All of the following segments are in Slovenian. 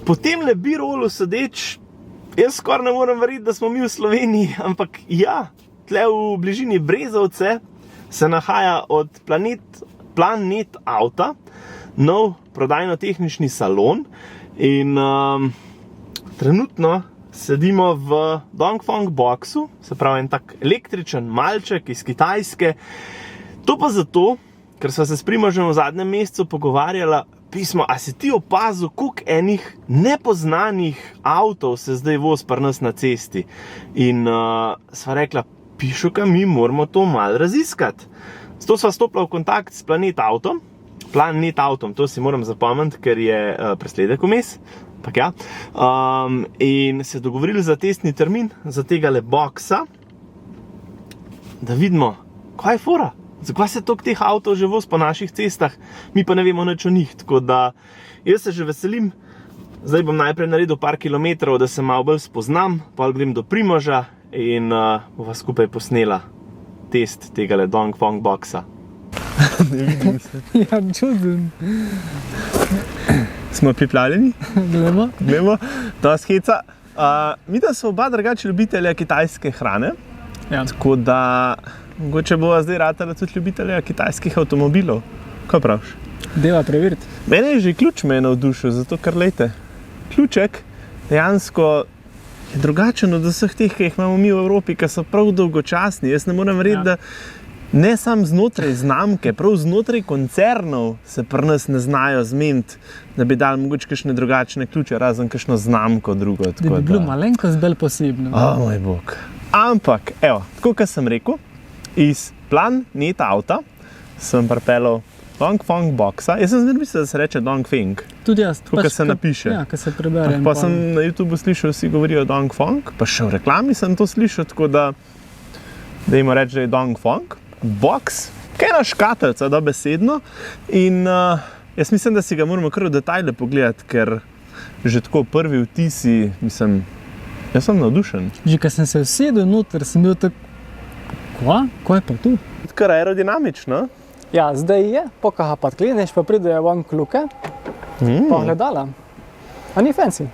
Po tem B-rollu sedeč, jaz skoraj ne morem verjeti, da smo mi v Sloveniji, ampak ja, tle v bližini Brezovce se nahaja od Planet Auta nov prodajno-tehnični salon in trenutno sedimo v Dongfeng boxu, se pravi en tak električen malček iz Kitajske. To pa zato, ker sva se s Primožem v zadnjem mesecu pogovarjala, pismo, a si ti opazil, koliko enih nepoznanih avtov se zdaj vozi pri nas na cesti. In sva rekla, Pišuka, mi moramo to malo raziskati. Zato sva stopila v kontakt s Planet Autom, to si moram zapomniti, ker je presledek vmes. Ja. In se dogovorili za testni termin, za tegale boxa, da vidimo, kaj je fora. Zakaj se toliko teh avtov že vozi po naših cestah, mi pa ne vemo nič o njih. Tako da jaz se že veselim. Zdaj bom najprej naredil par kilometrov, da se malo bolj spoznam, pa grem do Primoža in bova skupaj posnela test tegale Dongfeng boxa. Ne vidim se. Ja, čuden. Smo pripravljeni? Glemo. To skeca. Mi da so oba drugače ljubitelja kitajske hrane. Ja. Tako da mogoče bova zdaj ratala tudi ljubitelja kitajskih avtomobilov. Kaj praviš? Deva preveriti. Mene je že ključ navdušil, zato ker lejte, ključek dejansko je drugačen od vseh teh, ki jih imamo mi v Evropi, ki so prav dolgočasni. Jaz ne morem verjeti, da ne samo znotraj znamke, prav znotraj koncernov se pri nas ne znajo zmeniti, da bi dali mogoče kakšne drugačne ključe, razen kakšno znamko drugo. Da bi bilo malenkost bolj posebno. O, moj bog. Ampak, evo, tako kot sem rekel, iz Planet Auta sem pripeljal Dongfeng boxa. Jaz sem zmeraj mislil, da se reče Dongfeng. Tudi jaz. Tako, kot se napiše. Ja, kot se prebere. Pa sem na YouTubeu slišal, vsi govorijo Dongfeng, pa še v reklami sem to slišal, tako da dajmo reči, da je Dongfeng box, kaj je ena škateljca, dobesedno. In jaz mislim, da si ga moramo kar v detajle pogledati, ker že tako prvi vtisi, mislim, jaz sem navdušen. Že ko sem se usedel noter, sem bil tako, kaj je pa tu? Kar aerodinamično. Ja, zdaj je, pokaha pa odkleneš, pa pridejo ven kluke, pa gledala. A ni fancy?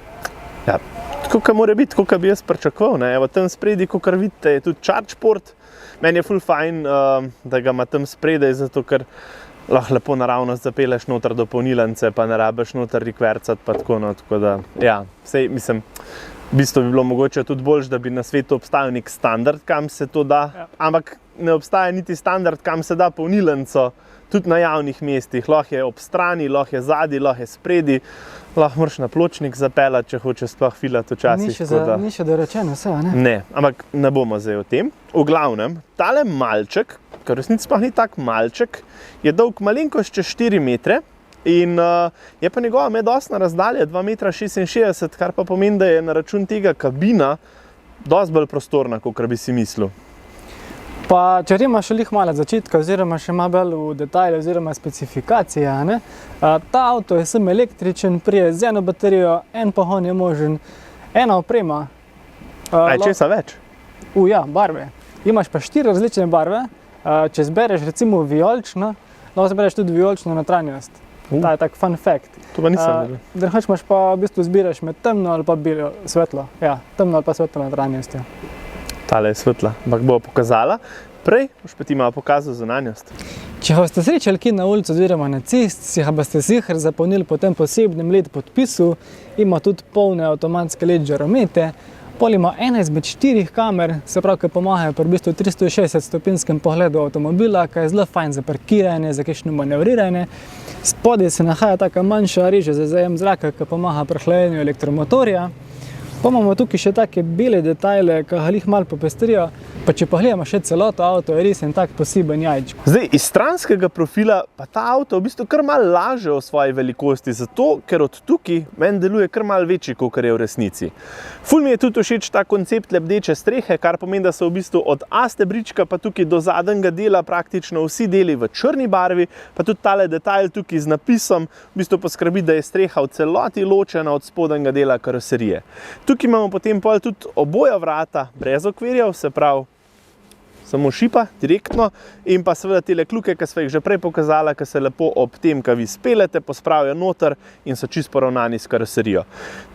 Ja, tako kot mora biti, kot bi jaz pričakoval. Evo, tam spredi, kot vidite, je tudi ChargePort. Meni je ful fajn, da ga ima tam spredaj, zato ker lahko lepo naravnost zapelješ noter do polnilnice, pa ne rabiš noter rikvercati, pa tako, no, tako da, ja, sej, mislim, v bistvu bi bilo mogoče tudi boljše, da bi na svetu obstajal nek standard, kam se to da, ampak ne obstaja niti standard, kam se da polnilnico, tudi na javnih mestih. Lahko je ob strani, lahko je zadaj, lahko je spredi, lahko moraš na pločnik zapeljati, če hočeš sploh filati včasih. Ni še dorečeno vse, ne? Ne, ampak ne bomo zdaj o tem. V glavnem, tale malček, ker v resnici sploh ni tak malček, je dolg malenkost čez 4 metre in je pa njegova medosna razdalja 2,66 m, kar pa pomeni, da je na račun tega kabina dosti bolj prostorna, kot bi si mislil. Pa, če gremo še lih malo začetka, oziroma še malo bolj v detajle, oziroma specifikacije, ne? Ta avto je sem električen, prije z eno baterijo, en pogon je možen, ena oprema. Česa več? Ja, barve. Imaš pa 4 različne barve, če zbereš recimo vijolično, lahko zbereš tudi vijolično notranjost. Ta je tak fun fact. To pa nisem vedel. Drugače imaš pa v bistvu zbiraš med temno ali pa svetlo. Ja, temno ali pa svetlo notranjostjo. Tale je svetla, ampak bo pokazala. Prej boš pa ti malo pokazal zunanjost. Če ga boste srečali kje na ulici oziroma na cest, si ga boste sicer zapolnili po tem posebnem LED podpisu, ima tudi polne avtomatske LED žaromete, pol ima ena izmed 4 kamer, se pravi, ki pomagajo pri v bistvu 360-stopinskem pogledu avtomobila, ki je zelo fajn za parkiranje, za kakšno manevriranje. Spodaj se nahaja taka manjša reža za zajem zraka, ki pomaga pri hlajenju elektromotorja. Pa imamo tukaj še take bele detajle, ki ga lih malo popestrijo, pa če pogledamo še celoto avto, je res en tak poseben jajček. Zdaj, iz stranskega profila pa ta avto v bistvu kar malo laže o svoji velikosti, zato ker od tukaj meni deluje kar malo večji, kot je v resnici. Ful mi je tudi všeč ta koncept lebdeče strehe, kar pomeni, da so v bistvu od A stebrička pa tukaj do zadnjega dela praktično vsi deli v črni barvi, pa tudi tale detajl tukaj z napisom v bistvu poskrbi, da je streha v celoti ločena od spodnjega dela karoserije. Tukaj imamo potem tudi oboja vrata brez okvirjev, se pravi, samo šipa direktno in pa seveda tele kljuke, ki sva jih že prej pokazala, ki se lepo ob tem, ko vi spelete, pospravijo noter in so čisto poravnani s karoserijo.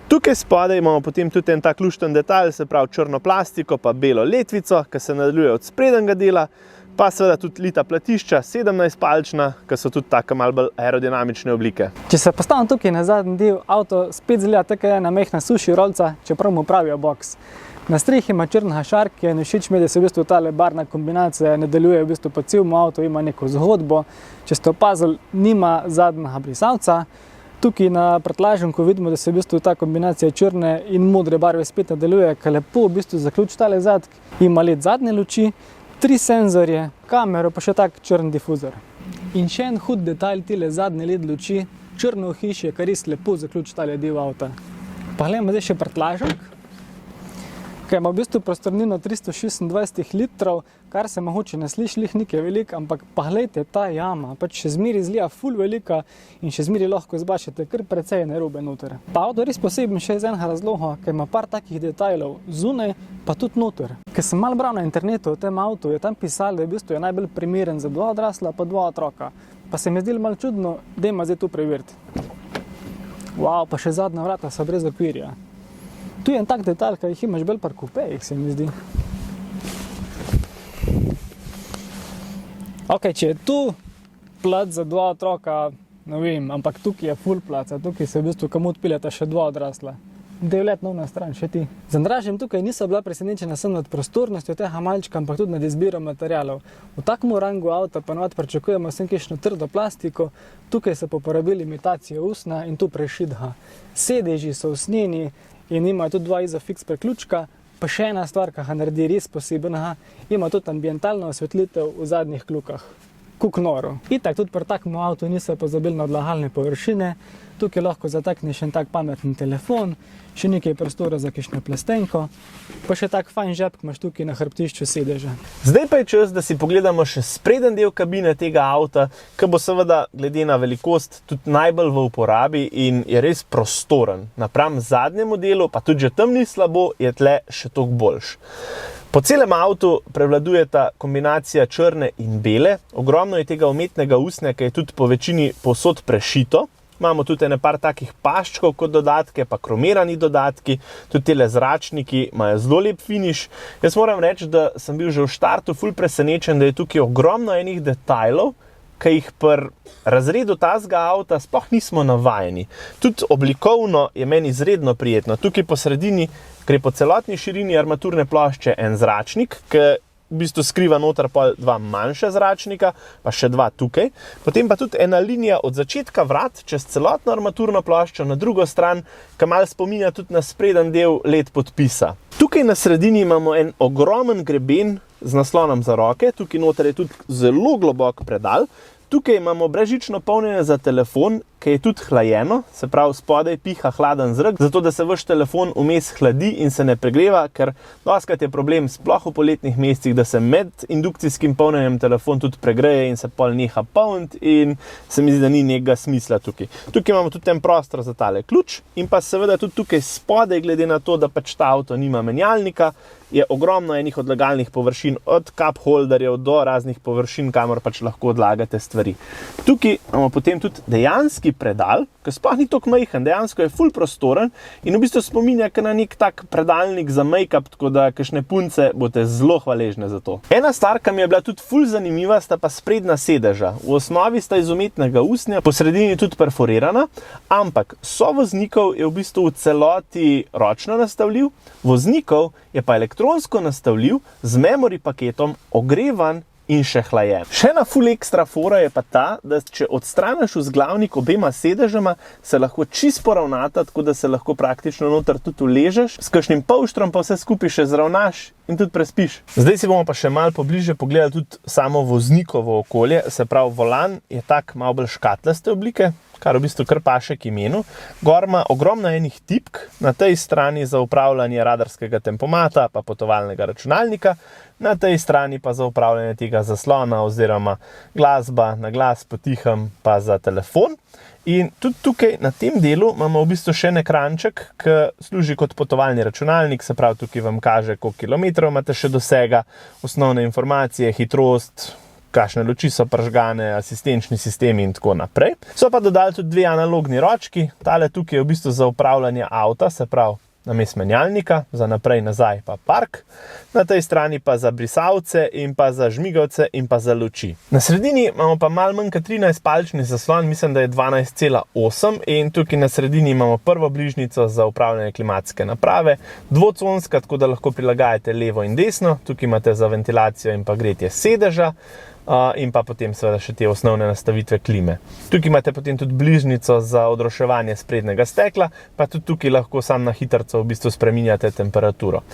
Tukaj spodaj imamo potem tudi en tak lušten detalj, se pravi črno plastiko pa belo letvico, ki se nadaljuje od sprednjega dela, pa seveda tudi lita platišča, 17-palčna, ki so tudi tako malo bolj aerodinamične oblike. Če se postavim tukaj na zadnji del, avto spet zgleda tako ena mehna suši rolca, čeprav mu pravijo box. Na strehi ima črn hašar, ki je všeč mi, da se v bistvu tale barna kombinacija nadaljuje v bistvu po celem avtu, ima neko zgodbo. Če ste opazili, nima zadnjega brisalca. Tukaj na prtljažniku vidimo, da se v bistvu ta kombinacija črne in modre barve spet nadaljuje, ki lepo v bistvu zaključi tale zadek. Ima LED zadnje luči, 3 senzorje, kamero pa še tak črn difuzor. In še en hud detalj tile zadnje LED luči, črno ohišje, kar res lepo zaključi tale del avta. Pa gledamo zdaj še prtljažnik, ki ima v bistvu prostornino 326 litrov, kar se mogoče ne sliši lih nekaj veliko, ampak pa gledajte, ta jama, pač še zmeri zlija ful velika in še zmeri lahko zbašete kar precej narobe noter. Pa avto res poseben še iz enega razloga, ker ima par takih detajlov zunaj, pa tudi noter. Ker sem malo bral na internetu o tem avtu, je tam pisalo, da v bistvu je najbolj primeren za 2 odrasla pa 2 otroka. Pa se mi je zdelo malo čudno, dajmo zdaj tu preveriti. Wow, pa še zadnja vrata so brez okvirja. Tu je en tak detalj, ki jih imaš bolj par kupejih, se mi zdi. Ok, če je tu plac za 2 otroka, ne vem, ampak tukaj je full placa, tukaj se v bistvu kam odpiljata še 2 odrasla. 9 na stran, še ti. Z Andražem tukaj niso bila presenečena samo nad prostornostjo tega malčka, ampak tudi nad izbiro materialov. V takem rangu avta pa navad pričakujemo vsem kakšno trdo plastiko, tukaj so uporabili imitacijo usnja in tu prešidha. Sedeži so usnjeni in imajo tudi 2 izofix preključka, pa še ena stvar, ki ga naredi res posebnega, ima tudi ambientalno osvetlitev v zadnjih kljukah. Kuk noro. Itak tudi pri takem avtu niso pozabili na odlagalne površine, tukaj lahko zatakneš en tak pameten telefon, še nekaj prostora za kakšno plastenko, pa še tak fajn žep, ki imaš tukaj na hrbtišču sedeža. Zdaj pa je čas, da si pogledamo še spreden del kabine tega avta, ki bo seveda glede na velikost tudi najbolj v uporabi in je res prostoren. Napram zadnjemu delu, pa tudi že tam ni slabo, je tle še toliko boljš. Po celem avtu prevladujeta kombinacija črne in bele. Ogromno je tega umetnega usnja, ki je tudi po večini povsod prešito. Imamo tudi ene par takih paščkov kot dodatke, pa kromirani dodatki. Tudi tele zračniki imajo zelo lep finiš. Jaz moram reči, da sem bil že v štartu ful presenečen, da je tukaj ogromno enih detajlov, ki jih pri razredu tazga avta sploh nismo navajeni. Tudi oblikovno je meni izredno prijetno. Tukaj po sredini gre po celotni širini armaturne plošče en zračnik, ki v bistvu skriva noter pol 2 manjša zračnika, pa še 2 tukaj. Potem pa tudi ena linija od začetka vrat čez celotno armaturno ploščo na drugo stran, ki malo spominja tudi na spreden del LED podpisa. Tukaj na sredini imamo en ogromen greben z naslonom za roke, tukaj noter je tudi zelo globok predal. Tukaj imamo brezžično polnjenje za telefon, ki je tudi hlajeno, se pravi spodaj piha hladen zrak, zato da se vaš telefon vmes hladi in se ne pregreva, ker dostikrat je problem sploh v poletnih mesecih, da se med indukcijskim polnjenjem telefon tudi pregreje in se pol neha polniti in se mi zdi, da ni nekega smisla tukaj. Tukaj imamo tudi en prostor za tale ključ in pa seveda tudi tukaj spodaj, glede na to, da pač ta avto nima menjalnika, je ogromno enih odlagalnih površin, od cup holderjev do raznih površin, kamor pač lahko odlagate stvari. Tukaj imamo potem tudi dejanski predal, ki sploh ni toliko majhen, dejansko je ful prostoren in v bistvu spominja na nek tak predalnik za make-up, tako da kakšne punce boste zelo hvaležne za to. Ena stvar, ki mi je bila tudi ful zanimiva, sta pa sprednja sedeža. V osnovi sta iz umetnega usnja, po sredini tudi perforirana, ampak sovoznikov je v bistvu v celoti ročno nastavljiv, voznikov je pa elektronsko nastavljiv z memory paketom, ogrevan in še hlajen. Še ena ful ekstra fora je pa ta, da če odstraniš vzglavnik obema sedežema, se lahko čisto poravnata, tako da se lahko praktično noter tudi uležeš, s kakšnim polštrom pa vse skupaj še zravnaš in tudi prespiš. Zdaj si bomo pa še malo pobliže pogledali tudi samo voznikovo okolje, se pravi volan je tak malo bolj škatlaste oblike, kar v bistvu kar paše k imenu. Gor ima ogromno enih tipk, na tej strani za upravljanje radarskega tempomata pa potovalnega računalnika, na tej strani pa za upravljanje tega zaslona oziroma glasba, na glas, potihem pa za telefon. In tudi tukaj na tem delu imamo v bistvu še en ekranček, ki služi kot potovalni računalnik, se pravi tukaj vam kaže, koliko kilometrov imate še dosega, osnovne informacije, hitrost, kakšne luči so prižgane, asistenčni sistemi in tako naprej. So pa dodali tudi dve analogni ročki, tale tukaj je v bistvu za upravljanje avta, se pravi namesto menjalnika, za naprej, nazaj pa park, na tej strani pa za brisavce in pa za žmigavce in pa za luči. Na sredini imamo pa malo manj kot 13-palčni zaslon, mislim, da je 12,8 in tukaj na sredini imamo prvo bližnjico za upravljanje klimatske naprave, dvoconska, tako da lahko prilagajate levo in desno, tukaj imate za ventilacijo in pa gretje sedeža, in pa potem seveda še te osnovne nastavitve klime. Tukaj imate potem tudi bližnjico za odroševanje sprednjega stekla, pa tudi tukaj lahko sam na hitrco v bistvu spreminjate temperaturo.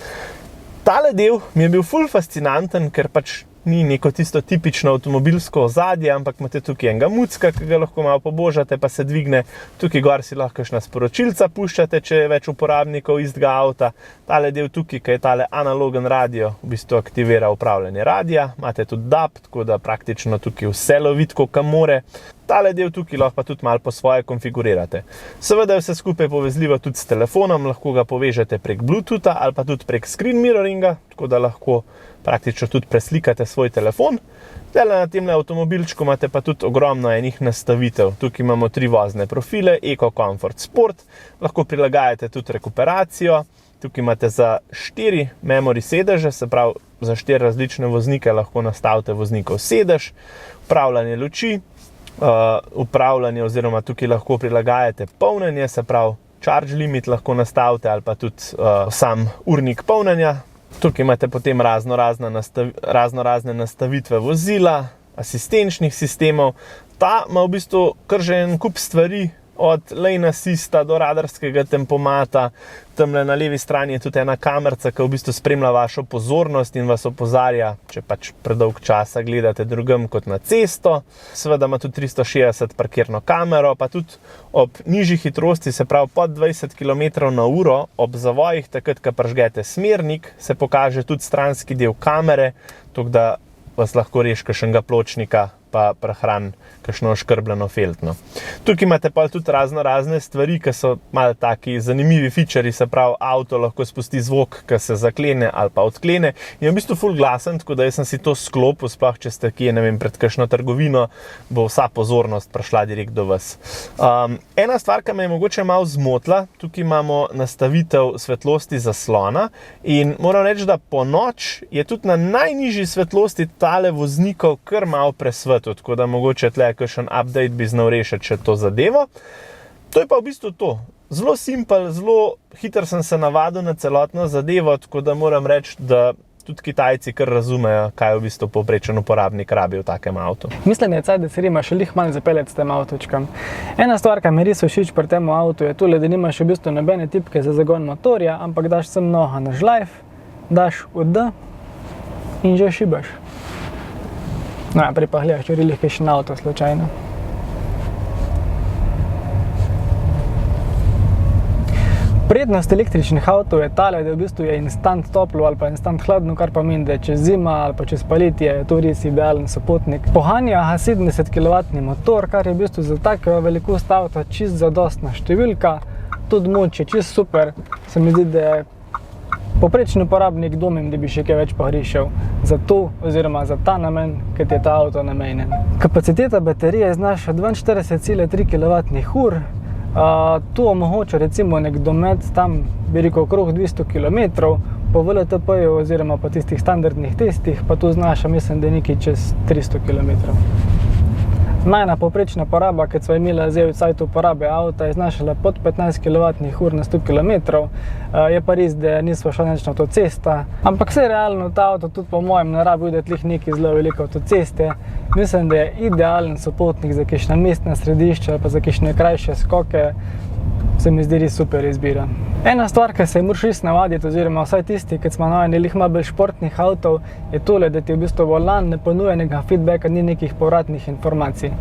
Tale del mi je bil ful fascinanten, ker pač ni neko tisto tipično avtomobilsko ozadje, ampak imate tukaj enega mucka, ki ga lahko malo pobožate, pa se dvigne. Tukaj gor si lahko kakšna sporočilca puščate, če je več uporabnikov istega avta. Tale del tukaj, ki je tale analogen radio, v bistvu aktivira upravljanje radia. Imate tudi DAB, tako da praktično tukaj vse lovit, kolikor more. Tale del tukaj lahko pa tudi malo po svoje konfigurirate. Seveda je vse skupaj povezljivo tudi s telefonom, lahko ga povežete prek Bluetootha ali pa tudi prek screen mirroringa, tako da lahko praktično tudi preslikate svoj telefon. Tele na temle avtomobilčku imate pa tudi ogromno enih nastavitev. Tukaj imamo 3 vozne profile, Eco, Comfort, Sport. Lahko prilagajate tudi rekuperacijo. Tukaj imate za 4 memory sedeže, se pravi za 4 različne voznike lahko nastavite voznikov sedež, upravljanje luči, upravljanje oziroma tukaj lahko prilagajate polnjenje, se pravi charge limit lahko nastavite ali pa tudi sam urnik polnjenja. Tukaj imate potem razno razne nastavitve vozila, asistenčnih sistemov. Ta ima v bistvu kar že en kup stvari, od lane assista do radarskega tempomata. Tamle na levi strani je tudi ena kamerca, ki v bistvu spremlja vašo pozornost in vas opozarja, če pač predolg časa gledate drugam kot na cesto. Seveda ima tudi 360 parkirno kamero, pa tudi ob nižji hitrosti, se pravi pod 20 km/h, ob zavojih, takrat, ko prižgete smernik, se pokaže tudi stranski del kamere, tako da vas lahko reši kakšnega pločnika pa prehrani kakšno oškrbljeno feltno. Tukaj imate pa tudi razne stvari, ki so malo taki zanimivi featurji, se pravi avto lahko spusti zvok, ki se zaklene ali pa odklene in je v bistvu ful glasen, tako da jaz sem si to sklopil, sploh če ste kje, ne vem, pred kakšno trgovino, bo vsa pozornost prišla direkt do vas. Ena stvar, ki me je mogoče malo zmotila, tukaj imamo nastavitev svetlosti zaslona in moram reči, da po noč je tudi na najnižji svetlosti tale voznikov kar malo presvetil, tako da mogoče tle kakšen update bi znal rešiti še to zadevo. To je pa v bistvu to. Zelo simpel, zelo hitro sem se navadil na celotno zadevo, tako da moram reči, da tudi Kitajci kar razumejo, kaj v bistvu povprečen uporabnik rabi v takem avtu. Mislim, da je cajt, da se rima še lih malo zapeljati s tem avtočkom. Ena stvar, ki mi res všeč pri tem avtu, je tole, da nimaš v bistvu nobene tipke za zagon motorja, ampak daš sem noha na žlajf, daš v D in že šibaš. No, naprej pa gledaš, če rilih kakšen avto slučajno. Prednost električnih avtov je tale, da v bistvu je instant toplo ali pa instant hladno, kar pomeni, da čez zima ali pa čez poletje je to res idealen sopotnik. Pohanja 70 kW motor, kar je v bistvu za tako velikost avta čist zadostna številka. Tudi moč je čist super, se mi zdi, da je povprečni uporabnik dvomim, da bi še kaj več pogrišal za to oziroma za ta namen, ker je ta avto namenjen. Kapaciteta baterije znaša 42,3 kWh. To omogoča recimo nek domet tam, bi rekel, okrog 200 km, po VLTP-ju oziroma po tistih standardnih testih pa to znaša, mislim, da je nekaj čez 300 km. Najna povprečna poraba, ki smo imeli zdaj v cajtu uporabe avta, je znašala pod 15 kWh na 100 km. Je pa res, da nismo šli nič na avtocesta, ampak vse realno ta avto tudi po mojem ne rabi videti nekaj zelo velike avtoceste. Mislim, da je idealen sopotnik za kakšna mestna središča ali pa za kakšne krajše skoke. Se mi zdi res super izbira. Ena stvar, ki se je moraš res navaditi, oziroma vsaj tisti, ki smo navajeni lih malo bolj športnih avtov, je tole, da ti v bistvu volan ne ponuja nekega feedbacka, ni nekih povratnih informacij.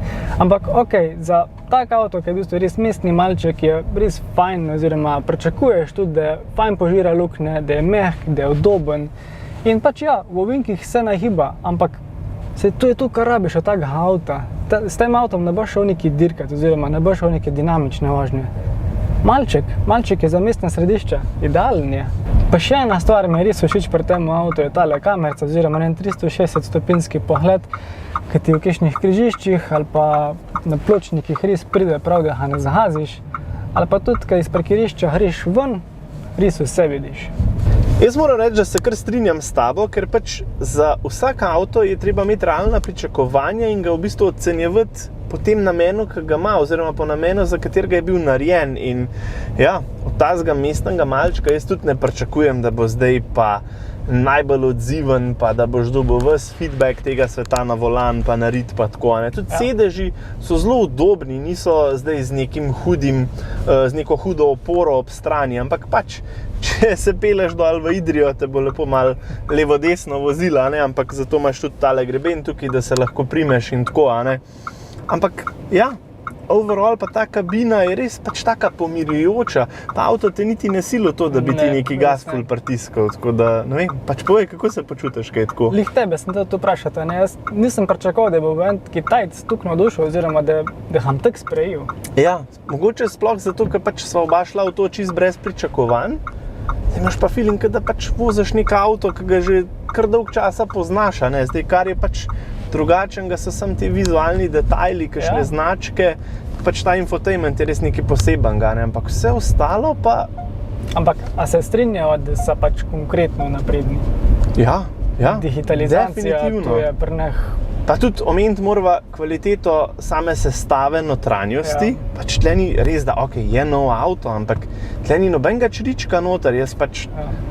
Ampak ok, za tak avto, ki je v bistvu res mestni malček, je res fajn, oziroma pričakuješ tudi, da fajn požira luknje, da je mehk, da je udoben. In pač ja, v ovinkih se nahiba, ampak to je to, kar rabiš od takega avta. S tem avtom ne boš šel neki dirkat, oziroma ne boš šel neke dinamične vožnje. Malček je za mestne središča, idealen je. Pa še ena stvar mi je res všeč pri tem avtu, je tale kamerca, oziroma 360-stopinjski pogled, ki ti v kakšnih križiščih ali pa na pločnikih res pride prav, da ga ne zahaziš, ali pa tudi, ko iz parkirišča greš ven, res vse vidiš. Jaz moram reči, da se kar strinjam s tabo, ker pač za vsak avto je treba imeti realna pričakovanja in ga v bistvu ocenjevati po tem namenu, ki ga ima, oziroma po namenu, za katerega je bil narejen. In ja, od tazga mestnega malčka jaz tudi ne pričakujem, da bo zdaj pa najbolj odziven, pa da boš dobil ves feedback tega sveta na volan, pa narit, pa tako. Tudi sedeži so zelo udobni, niso zdaj z nekim hudim, z neko hudo oporo ob strani, ampak pač, če se peleš dol v Idrijo, te bo lepo malo levo-desno vozila, ampak zato imaš tudi tale greben tukaj, da se lahko primeš in tako, Ampak, ja, overall pa ta kabina je res pač taka pomirjujoča. Ta avto te niti ne silo to, da bi ti neki gas ful pritiskal, tako da, ne vem, pač povej, kako se počutiš, kaj tako? Lih tebe sem te to vprašati, jaz nisem pričakoval, da bo en Kitajc tukaj navdušil, oziroma da ham tak sprejel. Ja, mogoče sploh zato, ker pač sva oba šla v to čist brez pričakovanj. Imaš pa feeling, da pač voziš nek avto, ki ga že kar dolg časa poznaš, Zdaj, kar je pač drugačenega, so samo ti vizualni detajli, kakšne značke, pač ta infotainment je res nekaj posebenega, ampak vse ostalo pa... Ampak, a se strinjajo, da so pač konkretno napredni? Ja, digitalizacija, to je pri njih... Pa tudi omeniti morava kvaliteto same sestave notranjosti. Pač tle ni res, da je nov avto, ampak tle ni nobenega črička noter. Jaz pač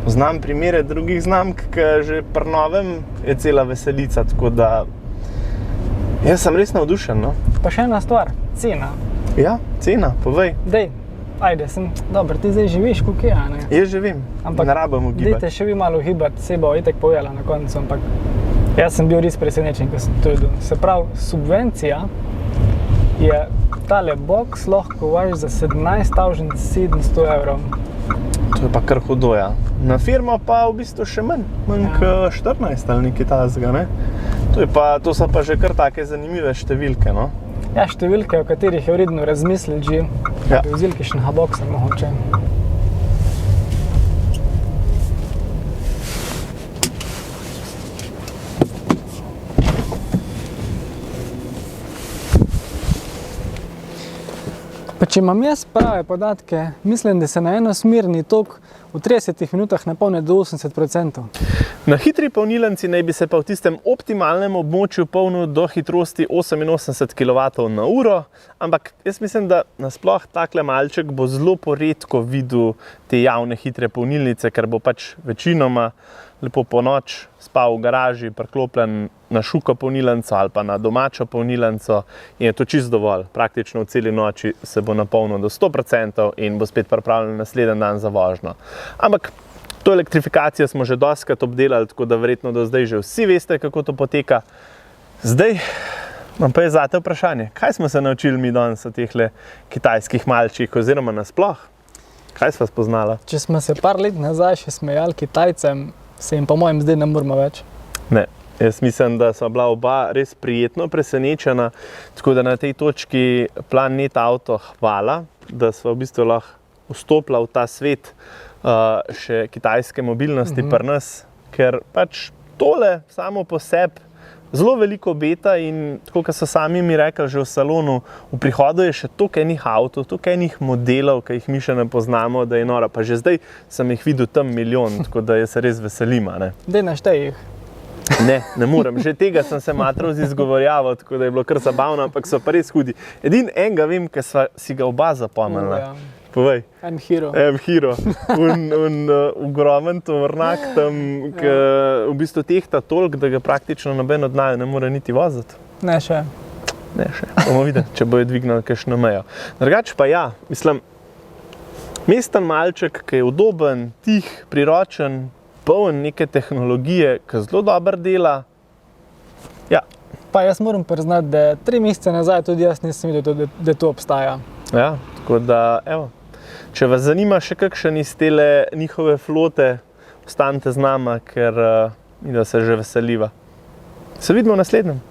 znam primere drugih znamk, ki že pri novem je cela veselica, tako da jaz sem res navdušen, Pa še ena stvar, cena. Ja, cena, povej. Dej, ajde, dobro, ti zdaj živiš, kako je, Jaz živim, ne rabim ugibati. Dejte še vi malo ugibati, se bo itak povedala na koncu, ampak jaz sem bil res presenečen, ko sem to videl. Se pravi, subvencija je tale box lahko važi za 17.700 evrov. To je pa kar hudo, ja. Na firmo pa v bistvu še manj kot 14 ali nekaj tazga, To so pa že kar take zanimive številke, Ja, številke, o katerih je vredno razmisliti že, da bi vzeli kakšnega boxa mogoče. Pa če imam jaz prave podatke, mislim, da se na enosmerni tok v 30 minutah napolni do 80%. Na hitri polnilnici naj bi se pa v tistem optimalnem območju polnil do hitrosti 88 kW/h, ampak jaz mislim, da nasploh takle malček bo zelo poredko videl te javne hitre polnilnice, ker bo pač večinoma lepo po noč spal v garaži, priklopljen na šuko polnilnico ali pa na domačo polnilnico in je to čisto dovolj. Praktično v celi noči se bo napolnil do 100% in bo spet pripravljen naslednji dan za vožnjo. Ampak to elektrifikacijo smo že dostikrat obdelali, tako da verjetno do zdaj že vsi veste, kako to poteka. Zdaj imam pa zate vprašanje, kaj smo se naučili mi danes o tehle kitajskih malčkih oziroma nasploh? Kaj sva spoznala? Če smo se par let nazaj še smejali Kitajcem, se jim po mojem zdaj ne moramo več. Ne, jaz mislim, da sva bila oba res prijetno presenečena, tako da na tej točki Planet Auto hvala, da sva v bistvu lahko vstopila v ta svet še kitajske mobilnosti pri nas, ker pač tole samo po sebi zelo veliko obeta in tako, kot so sami mi rekli že v salonu, v prihodu je še toliko enih avtov, toliko enih modelov, ki jih mi še ne poznamo, da je nora. Pa že zdaj sem jih videl tam milijon, tako da jaz se res veselim. Dej naštej jih. Ne morem. Že tega sem se matral z izgovorjavo, tako da je bilo kar zabavno, ampak so pa res hudi. Edin enega vem, ker sva si ga oba zapomnila. Povej. M-Hero. M-Hero. Ogromen tovornjak tam, ki v bistvu tehta toliko, da ga praktično noben od naju ne more niti voziti. Ne še. Bomo videli, če bojo dvignili kakšno mejo. Drugače pa ja, mislim, mesten malček, ki je udoben, tih, priročen, poln neke tehnologije, ki zelo dobro dela. Ja, Pa jaz moram priznati, da 3 mesece nazaj tudi jaz nisem videl, da to obstaja. Ja, tako da, evo, če vas zanima še kakšen iz tele njihove flote, ostanite z nama, ker midva se že veseliva. Se vidimo v naslednjem.